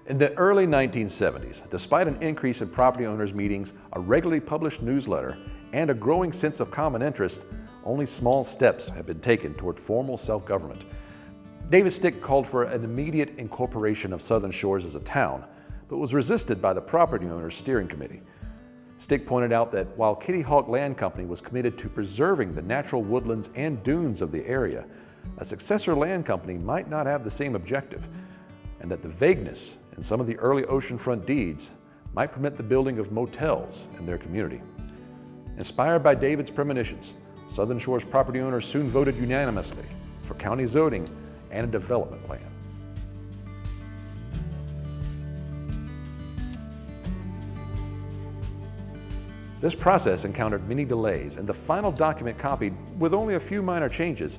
In the early 1970s, despite an increase in property owners' meetings, a regularly published newsletter, and a growing sense of common interest, only small steps have been taken toward formal self-government. David Stick called for an immediate incorporation of Southern Shores as a town, but was resisted by the property owners' steering committee. Stick pointed out that while Kitty Hawk Land Company was committed to preserving the natural woodlands and dunes of the area, a successor land company might not have the same objective, and that the vagueness in some of the early oceanfront deeds might permit the building of motels in their community. Inspired by David's premonitions, Southern Shores property owners soon voted unanimously for county zoning and a development plan. This process encountered many delays, and the final document copied, with only a few minor changes,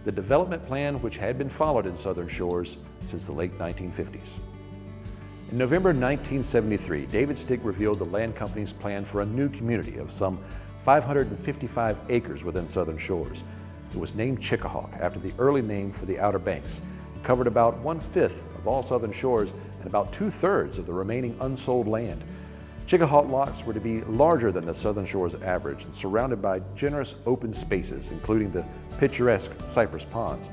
the development plan which had been followed in Southern Shores since the late 1950s. In November 1973, David Stick revealed the land company's plan for a new community of some 555 acres within Southern Shores. It was named Chickahawk after the early name for the Outer Banks. It covered about 1/5 of all Southern Shores and about 2/3 of the remaining unsold land. Chickahawk lots were to be larger than the Southern Shores average and surrounded by generous open spaces, including the picturesque Cypress Ponds.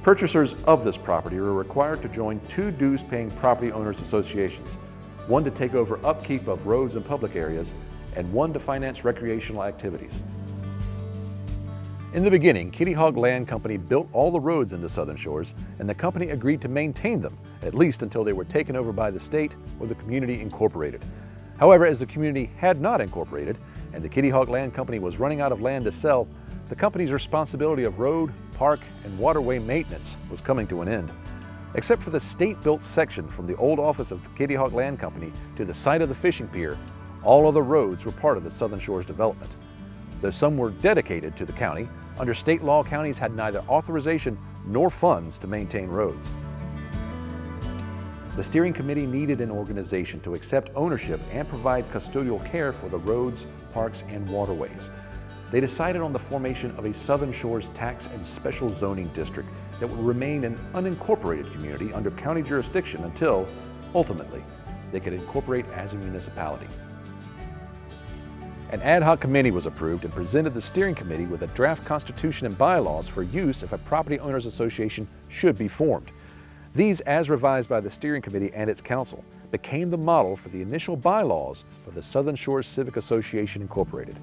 Purchasers of this property were required to join 2 dues-paying property owners associations, one to take over upkeep of roads and public areas, and one to finance recreational activities. In the beginning, Kitty Hawk Land Company built all the roads into Southern Shores, and the company agreed to maintain them, at least until they were taken over by the state or the community incorporated. However, as the community had not incorporated, and the Kitty Hawk Land Company was running out of land to sell, the company's responsibility of road, park, and waterway maintenance was coming to an end. Except for the state-built section from the old office of the Kitty Hawk Land Company to the site of the fishing pier, all other roads were part of the Southern Shores development. Though some were dedicated to the county, under state law, counties had neither authorization nor funds to maintain roads. The steering committee needed an organization to accept ownership and provide custodial care for the roads, parks, and waterways. They decided on the formation of a Southern Shores Tax and Special Zoning District that would remain an unincorporated community under county jurisdiction until, ultimately, they could incorporate as a municipality. An ad hoc committee was approved and presented the steering committee with a draft constitution and bylaws for use if a property owners association should be formed. These, as revised by the steering committee and its council, became the model for the initial bylaws for the Southern Shores Civic Association Incorporated.